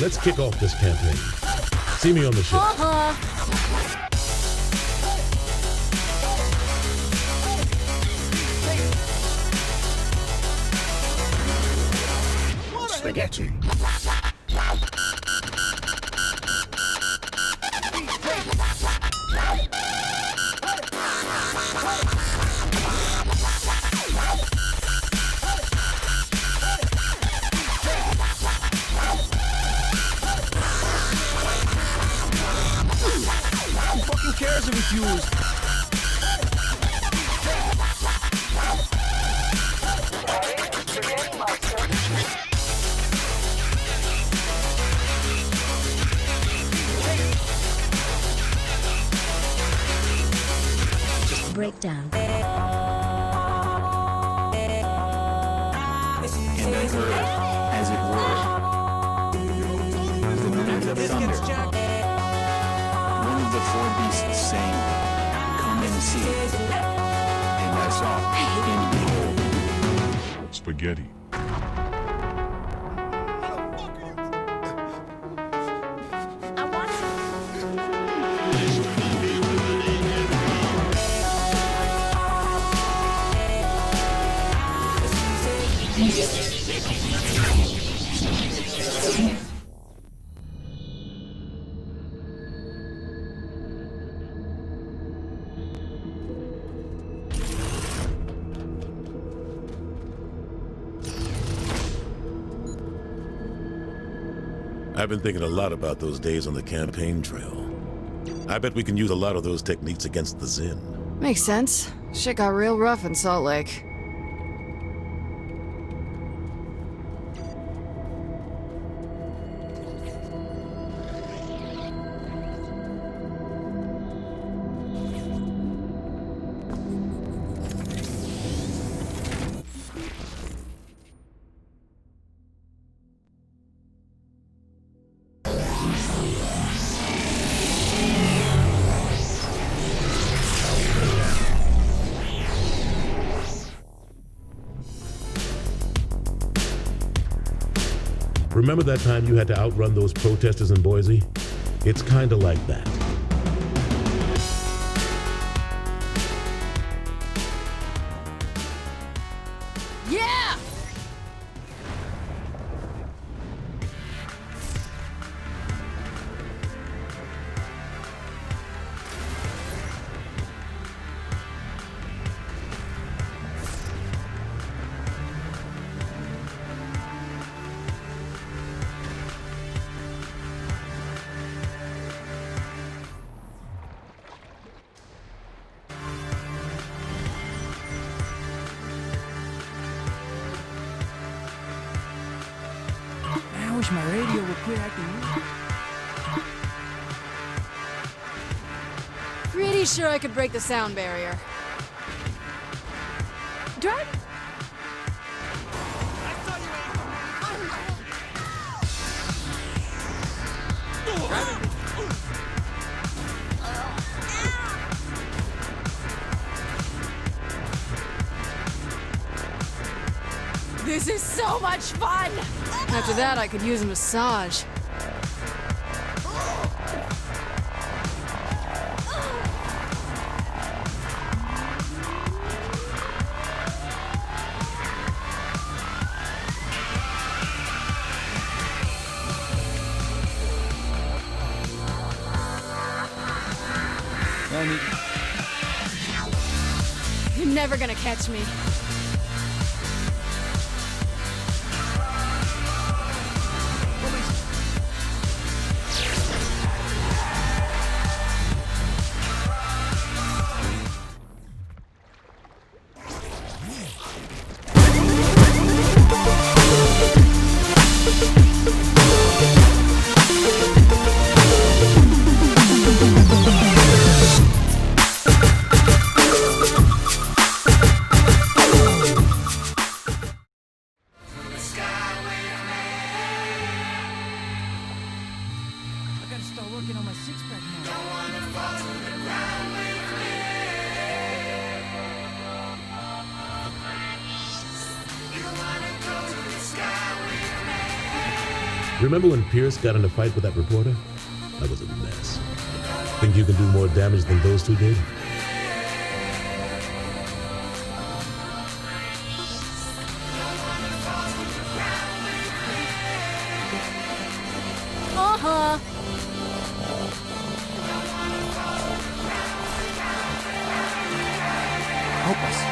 let's kick off this campaign. See me on the ship. Spaghetti. Who fucking cares if it's used? Breakdown. And I heard, as it were, the noise of thunder. One of the four beasts saying, "Come and see." And I saw, and behold, Spaghetti. I've been thinking a lot about those days on the campaign trail. I bet we can use a lot of those techniques against the Zin. Makes sense. Shit got real rough in Salt Lake. Remember that time you had to outrun those protesters in Boise? It's kinda like that. Yeah! I wish my radio would quit acting weird. Pretty sure I could break the sound barrier. Drive? This is so much fun! After that, I could use a massage. You're never gonna catch me. Remember when Pierce got in a fight with that reporter? That was a mess. Think you can do more damage than those two did? Uh-huh. Help us.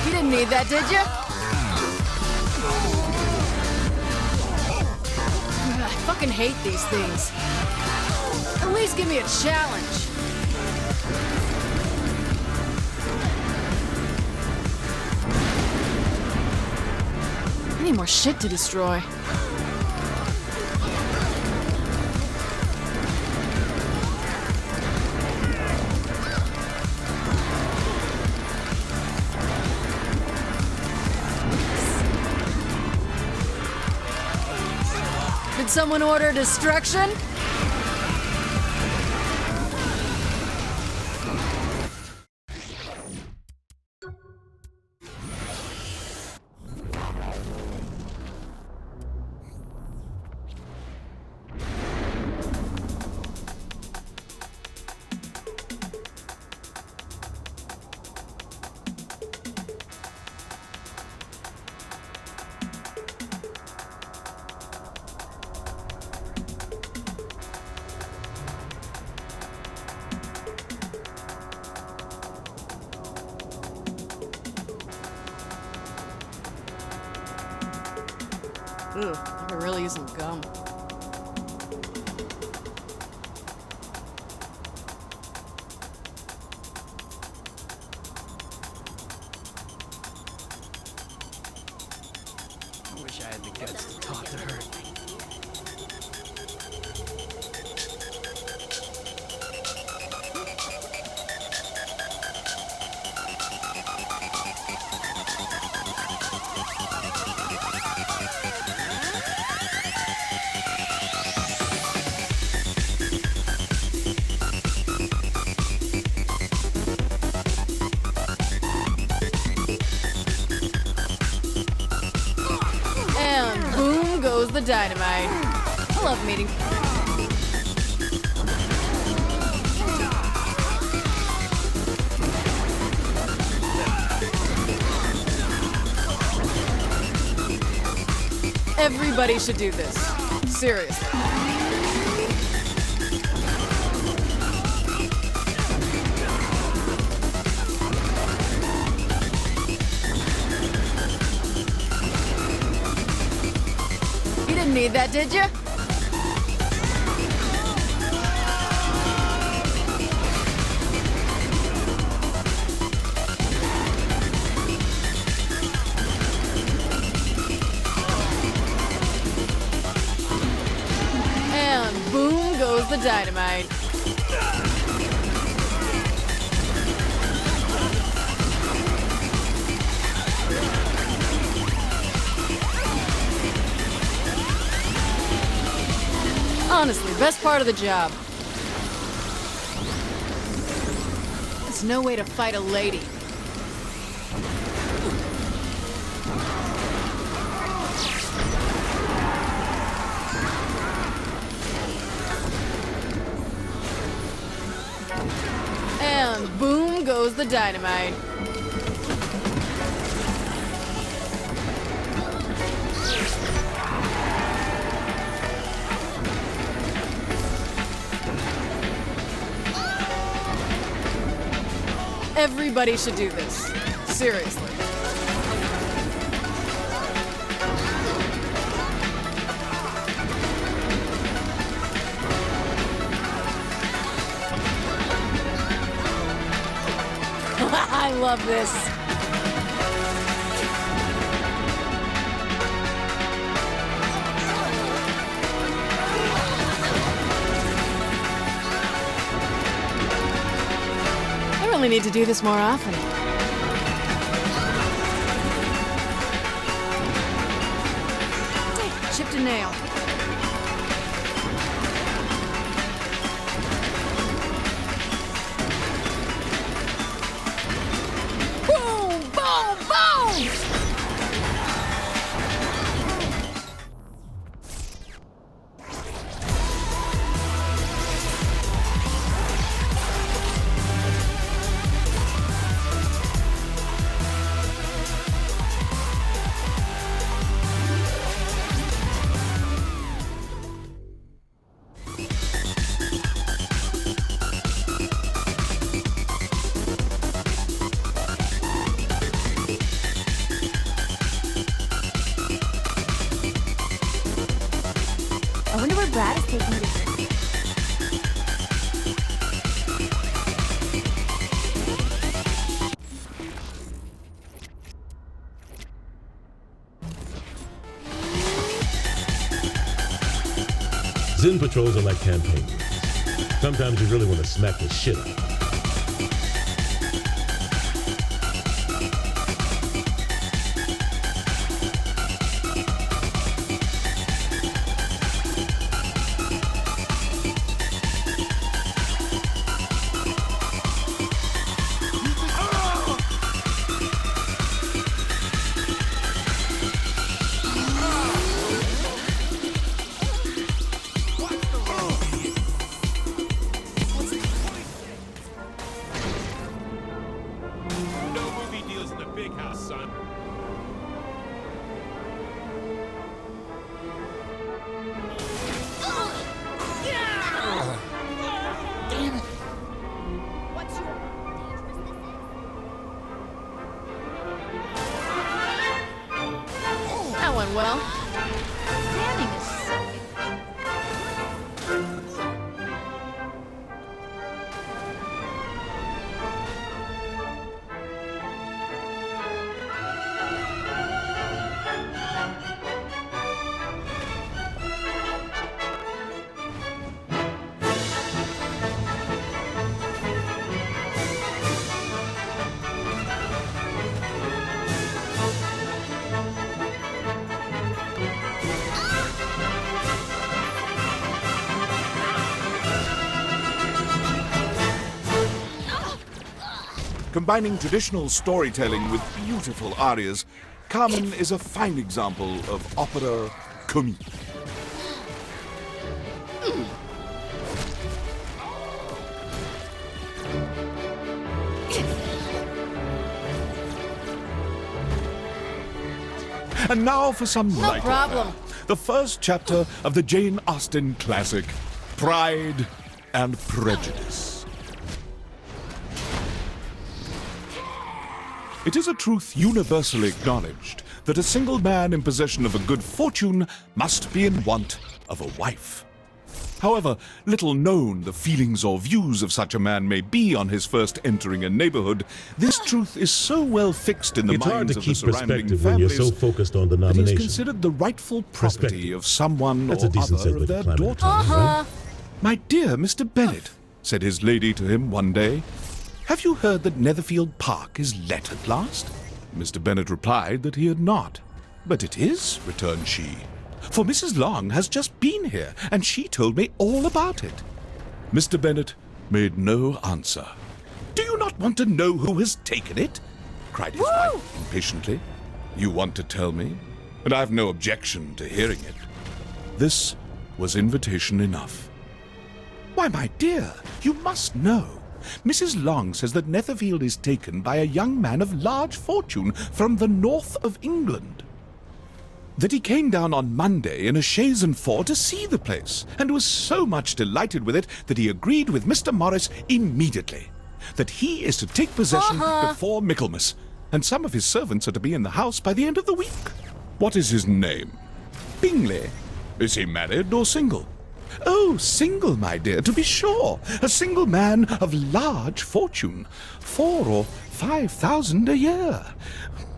You didn't need that, did you? I fucking hate these things. At least give me a challenge. I need more shit to destroy. Did someone order destruction? Ugh, I could really use some gum. I wish I had the guts to talk to her. And boom goes the dynamite. I love meeting. Everybody should do this. Seriously. You didn't need that, did you? And boom goes the dynamite. Honestly, best part of the job. There's no way to fight a lady. And boom goes the dynamite. Everybody should do this. Seriously. I love this. I really need to do this more often. Chipped a nail. Boom! Boom! Boom! I wonder where Brad is taking me. Zen patrols are like campaigns. Sometimes you really want to smack the shit out of them. No movie deals in the big house, son. That went well. Standing is so Combining traditional storytelling with beautiful arias, Carmen is a fine example of opera comique. And now for some No light problem. affair. The first chapter of the Jane Austen classic, Pride and Prejudice. It is a truth universally acknowledged that a single man in possession of a good fortune must be in want of a wife. However little known the feelings or views of such a man may be on his first entering a neighborhood, this truth is so well fixed in the It's hard minds to of the keep surrounding perspective when you're families so focused on the that he is nomination. considered the rightful property Perspective. of someone That's or a decent other of segue their to climate daughter. change, right? My dear Mr. Bennet, said his lady to him one day, have you heard that Netherfield Park is let at last? Mr. Bennet replied that he had not. But it is, returned she. for Mrs. Long has just been here, and she told me all about it. Mr. Bennet made no answer. Do you not want to know who has taken it? Cried his wife impatiently. You want to tell me? And I've no objection to hearing it. This was invitation enough. Why, my dear, you must know. Mrs. Long says that Netherfield is taken by a young man of large fortune from the north of England. That he came down on Monday in a chaise and four to see the place, and was so much delighted with it that he agreed with Mr. Morris immediately. That he is to take possession before Michaelmas, and some of his servants are to be in the house by the end of the week. What is his name? Bingley. Is he married or single? Oh, single, my dear, to be sure. A single man of large fortune. 4,000 or 5,000 a year.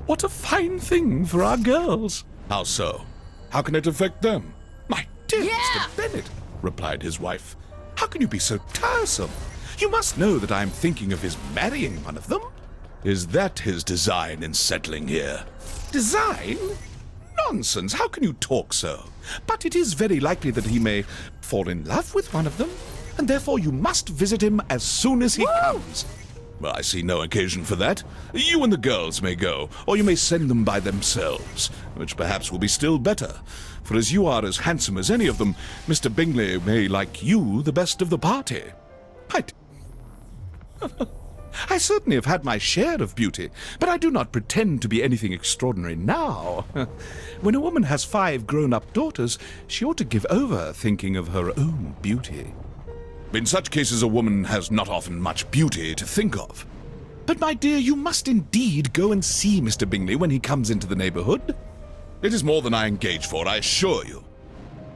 What a fine thing for our girls. How so? How can it affect them? My dear Mr. Bennet, replied his wife, how can you be so tiresome? You must know that I am thinking of his marrying one of them. Is that his design in settling here? Design? Nonsense, how can you talk so? But it is very likely that he may fall in love with one of them, and therefore you must visit him as soon as he comes. Well, I see no occasion for that. You and the girls may go, or you may send them by themselves, which perhaps will be still better. For as you are as handsome as any of them, Mr. Bingley may like you the best of the party. I certainly have had my share of beauty, but I do not pretend to be anything extraordinary now. When a woman has 5 grown-up daughters, she ought to give over thinking of her own beauty. In such cases, a woman has not often much beauty to think of. But, my dear, you must indeed go and see Mr. Bingley when he comes into the neighbourhood. It is more than I engage for, I assure you.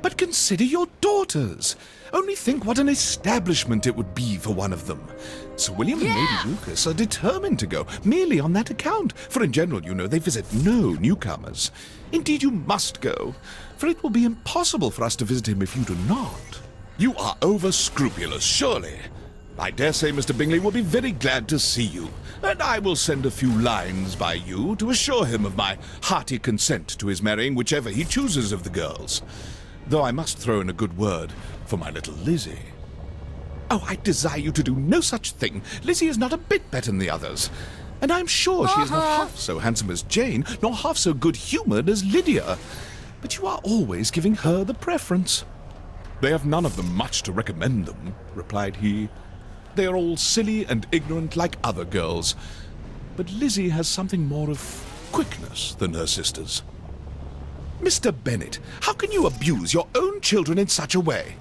But consider your daughters. Only think what an establishment it would be for one of them. Sir William and Lady Lucas are determined to go, merely on that account, for in general, you know, they visit no newcomers. Indeed, you must go, for it will be impossible for us to visit him if you do not. You are over-scrupulous, surely. I dare say Mr. Bingley will be very glad to see you, and I will send a few lines by you to assure him of my hearty consent to his marrying whichever he chooses of the girls. Though I must throw in a good word for my little Lizzie. Oh, I desire you to do no such thing. Lizzie is not a bit better than the others, and I am sure she is not half so handsome as Jane, nor half so good-humoured as Lydia. But you are always giving her the preference. They have none of them much to recommend them, replied he. They are all silly and ignorant like other girls, but Lizzie has something more of quickness than her sisters. Mr. Bennet, how can you abuse your own children in such a way?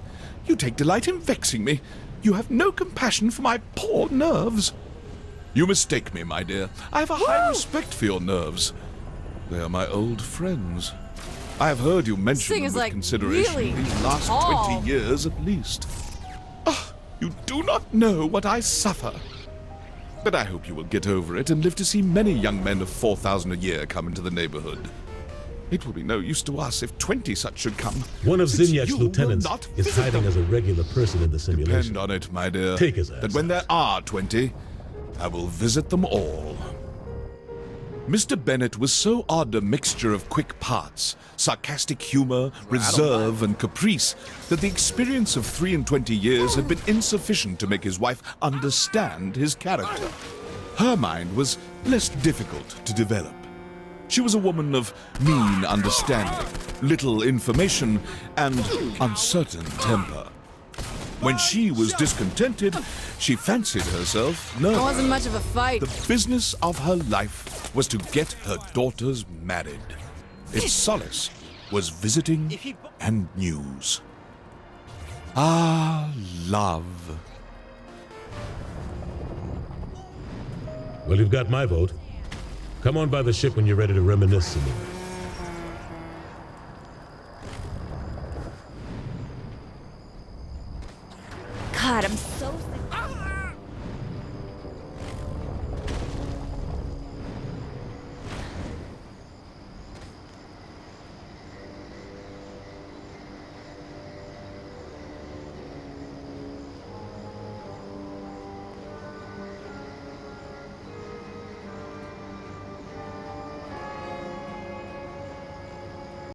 You take delight in vexing me. You have no compassion for my poor nerves. You mistake me, my dear. I have a high respect for your nerves. They are my old friends. I have heard you mention them with consideration these last 20 years at least. Ah, you do not know what I suffer. But I hope you will get over it and live to see many young men of 4,000 a year come into the neighbourhood. It will be no use to us if 20 such should come. One of since Zignac's you will lieutenants not is visit hiding them. as a regular person in the simulation. Depend on it, my dear, Take his ass that when out. there are 20, I will visit them all. Mr. Bennet was so odd a mixture of quick parts, sarcastic humour, reserve, and caprice that the experience of 23 years had been insufficient to make his wife understand his character. Her mind was less difficult to develop. She was a woman of mean understanding, little information, and uncertain temper. When she was discontented, she fancied herself nervous. It wasn't much of a fight. The business of her life was to get her daughters married. Its solace was visiting and news. Ah, love. Well, you've got my vote. Come on by the ship when you're ready to reminisce some more.